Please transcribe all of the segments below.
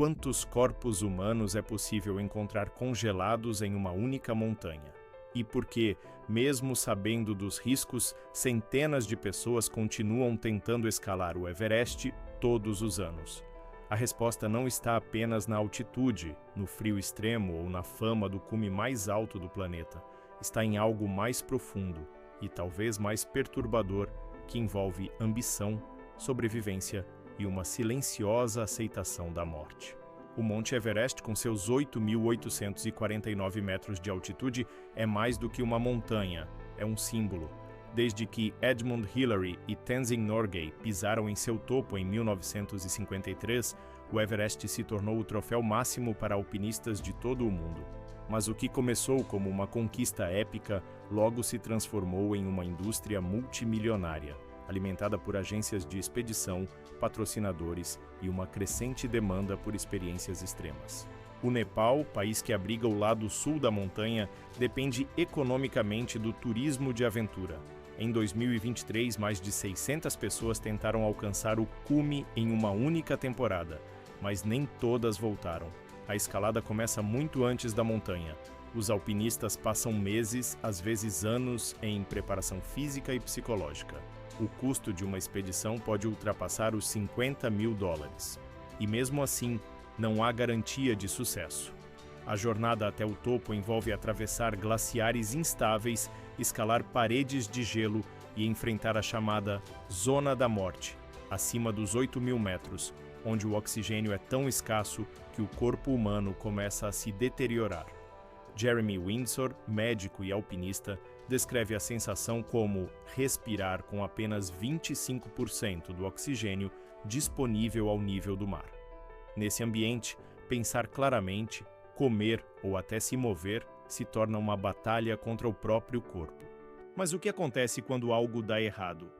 quantos corpos humanos é possível encontrar congelados em uma única montanha. E por que, mesmo sabendo dos riscos, centenas de pessoas continuam tentando escalar o Everest todos os anos. A resposta não está apenas na altitude, no frio extremo ou na fama do cume mais alto do planeta. Está em algo mais profundo e talvez mais perturbador, que envolve ambição, sobrevivência e uma silenciosa aceitação da morte. O Monte Everest, com seus 8.849 metros de altitude, é mais do que uma montanha, é um símbolo. Desde que Edmund Hillary e Tenzing Norgay pisaram em seu topo em 1953, o Everest se tornou o troféu máximo para alpinistas de todo o mundo. Mas o que começou como uma conquista épica, logo se transformou em uma indústria multimilionária, alimentada por agências de expedição, patrocinadores e uma crescente demanda por experiências extremas. O Nepal, país que abriga o lado sul da montanha, depende economicamente do turismo de aventura. Em 2023, mais de 600 pessoas tentaram alcançar o cume em uma única temporada, mas nem todas voltaram. A escalada começa muito antes da montanha. Os alpinistas passam meses, às vezes anos, em preparação física e psicológica. O custo de uma expedição pode ultrapassar os $50 mil. E mesmo assim, não há garantia de sucesso. A jornada até o topo envolve atravessar glaciares instáveis, escalar paredes de gelo e enfrentar a chamada Zona da Morte, acima dos 8.000 metros, onde o oxigênio é tão escasso que o corpo humano começa a se deteriorar. Jeremy Windsor, médico e alpinista, descreve a sensação como respirar com apenas 25% do oxigênio disponível ao nível do mar. Nesse ambiente, pensar claramente, comer ou até se mover se torna uma batalha contra o próprio corpo. Mas o que acontece quando algo dá errado?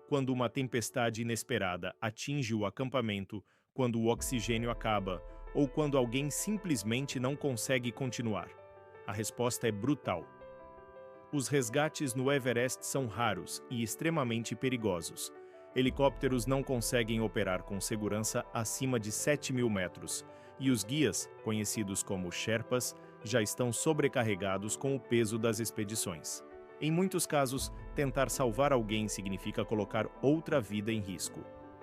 Quando uma tempestade inesperada atinge o acampamento, quando o oxigênio acaba, ou quando alguém simplesmente não consegue continuar? A resposta é brutal. Os resgates no Everest são raros e extremamente perigosos. Helicópteros não conseguem operar com segurança acima de 7.000 metros, e os guias, conhecidos como Sherpas, já estão sobrecarregados com o peso das expedições. Em muitos casos, tentar salvar alguém significa colocar outra vida em risco.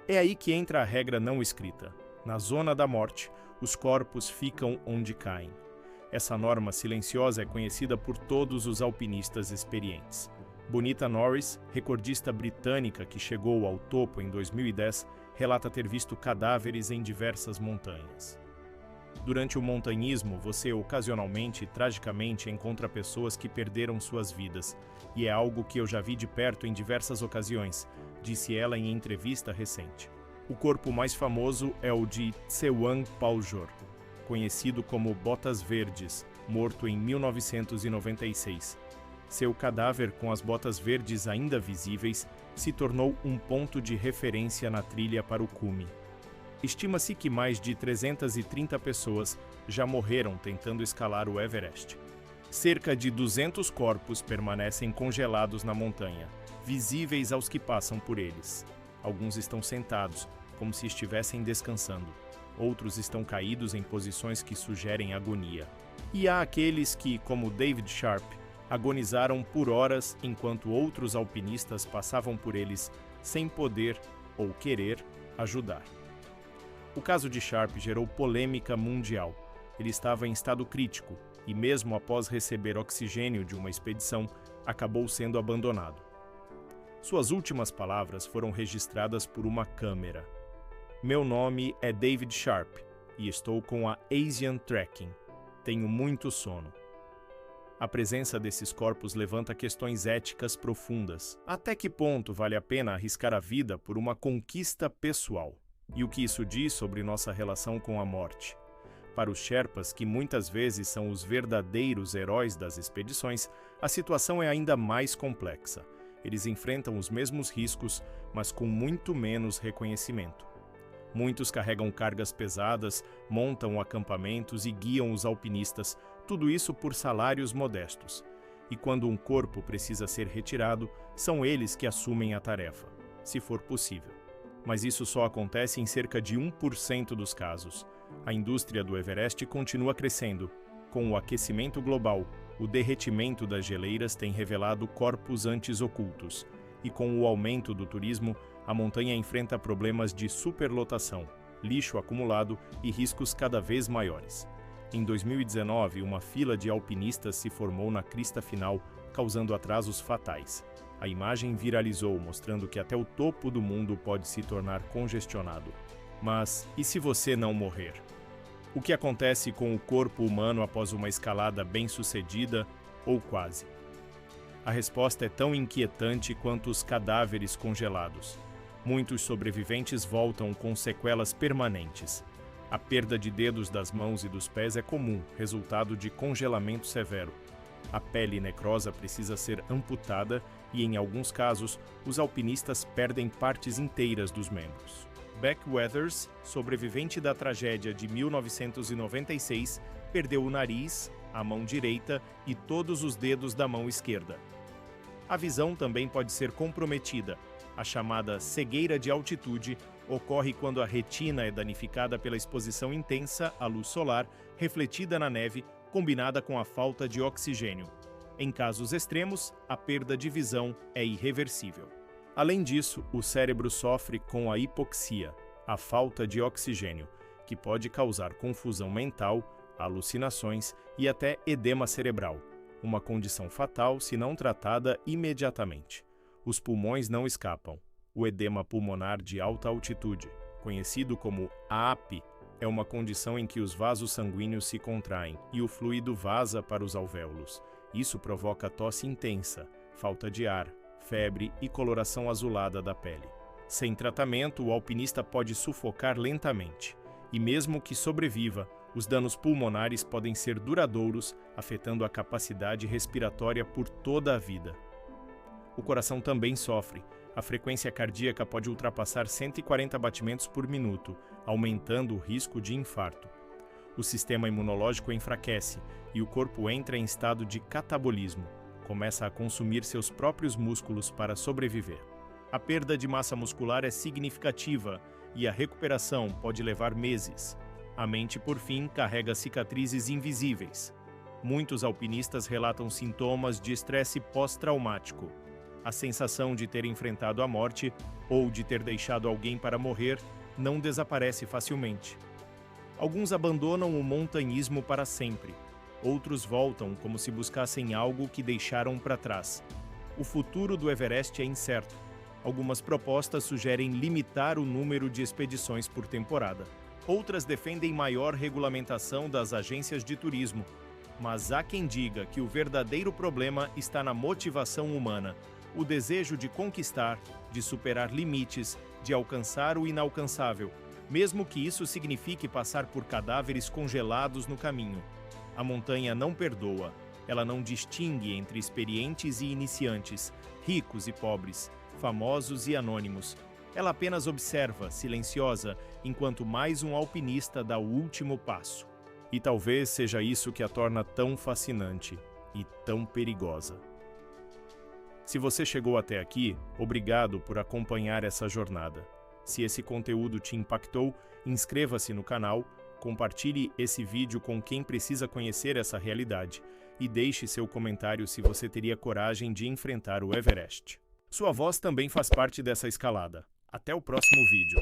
É aí que entra a regra não escrita. Na zona da morte, os corpos ficam onde caem. Essa norma silenciosa é conhecida por todos os alpinistas experientes. Bonita Norris, recordista britânica que chegou ao topo em 2010, relata ter visto cadáveres em diversas montanhas. Durante o montanhismo, você ocasionalmente e tragicamente encontra pessoas que perderam suas vidas, e é algo que eu já vi de perto em diversas ocasiões, disse ela em entrevista recente. O corpo mais famoso é o de Tsewang Paljor, conhecido como Botas Verdes, morto em 1996. Seu cadáver, com as botas verdes ainda visíveis, se tornou um ponto de referência na trilha para o cume. Estima-se que mais de 330 pessoas já morreram tentando escalar o Everest. Cerca de 200 corpos permanecem congelados na montanha, visíveis aos que passam por eles. Alguns estão sentados, como se estivessem descansando. Outros estão caídos em posições que sugerem agonia. E há aqueles que, como David Sharp, agonizaram por horas enquanto outros alpinistas passavam por eles sem poder ou querer ajudar. O caso de Sharp gerou polêmica mundial. Ele estava em estado crítico e, mesmo após receber oxigênio de uma expedição, acabou sendo abandonado. Suas últimas palavras foram registradas por uma câmera. Meu nome é David Sharp e estou com a Asian Trekking. Tenho muito sono. A presença desses corpos levanta questões éticas profundas. Até que ponto vale a pena arriscar a vida por uma conquista pessoal? E o que isso diz sobre nossa relação com a morte? Para os Sherpas, que muitas vezes são os verdadeiros heróis das expedições, a situação é ainda mais complexa. Eles enfrentam os mesmos riscos, mas com muito menos reconhecimento. Muitos carregam cargas pesadas, montam acampamentos e guiam os alpinistas, tudo isso por salários modestos. E quando um corpo precisa ser retirado, são eles que assumem a tarefa, se for possível. Mas isso só acontece em cerca de 1% dos casos. A indústria do Everest continua crescendo. Com o aquecimento global, o derretimento das geleiras tem revelado corpos antes ocultos. E com o aumento do turismo, a montanha enfrenta problemas de superlotação, lixo acumulado e riscos cada vez maiores. Em 2019, uma fila de alpinistas se formou na crista final, causando atrasos fatais. A imagem viralizou, mostrando que até o topo do mundo pode se tornar congestionado. Mas e se você não morrer? O que acontece com o corpo humano após uma escalada bem-sucedida ou quase? A resposta é tão inquietante quanto os cadáveres congelados. Muitos sobreviventes voltam com sequelas permanentes. A perda de dedos das mãos e dos pés é comum, resultado de congelamento severo. A pele necrosa precisa ser amputada e, em alguns casos, os alpinistas perdem partes inteiras dos membros. Beck Weathers, sobrevivente da tragédia de 1996, perdeu o nariz, a mão direita e todos os dedos da mão esquerda. A visão também pode ser comprometida. A chamada cegueira de altitude ocorre quando a retina é danificada pela exposição intensa à luz solar, refletida na neve, combinada com a falta de oxigênio. Em casos extremos, a perda de visão é irreversível. Além disso, o cérebro sofre com a hipoxia, a falta de oxigênio, que pode causar confusão mental, alucinações e até edema cerebral, uma condição fatal se não tratada imediatamente. Os pulmões não escapam. O edema pulmonar de alta altitude, conhecido como AAP, é uma condição em que os vasos sanguíneos se contraem e o fluido vaza para os alvéolos. Isso provoca tosse intensa, falta de ar, febre e coloração azulada da pele. Sem tratamento, o alpinista pode sufocar lentamente. E mesmo que sobreviva, os danos pulmonares podem ser duradouros, afetando a capacidade respiratória por toda a vida. O coração também sofre. A frequência cardíaca pode ultrapassar 140 batimentos por minuto, aumentando o risco de infarto. O sistema imunológico enfraquece e o corpo entra em estado de catabolismo. Começa a consumir seus próprios músculos para sobreviver. A perda de massa muscular é significativa e a recuperação pode levar meses. A mente, por fim, carrega cicatrizes invisíveis. Muitos alpinistas relatam sintomas de estresse pós-traumático. A sensação de ter enfrentado a morte ou de ter deixado alguém para morrer não desaparece facilmente. Alguns abandonam o montanhismo para sempre. Outros voltam como se buscassem algo que deixaram para trás. O futuro do Everest é incerto. Algumas propostas sugerem limitar o número de expedições por temporada. Outras defendem maior regulamentação das agências de turismo. Mas há quem diga que o verdadeiro problema está na motivação humana. O desejo de conquistar, de superar limites, de alcançar o inalcançável, mesmo que isso signifique passar por cadáveres congelados no caminho. A montanha não perdoa, ela não distingue entre experientes e iniciantes, ricos e pobres, famosos e anônimos. Ela apenas observa, silenciosa, enquanto mais um alpinista dá o último passo. E talvez seja isso que a torna tão fascinante e tão perigosa. Se você chegou até aqui, obrigado por acompanhar essa jornada. Se esse conteúdo te impactou, inscreva-se no canal, compartilhe esse vídeo com quem precisa conhecer essa realidade e deixe seu comentário se você teria coragem de enfrentar o Everest. Sua voz também faz parte dessa escalada. Até o próximo vídeo.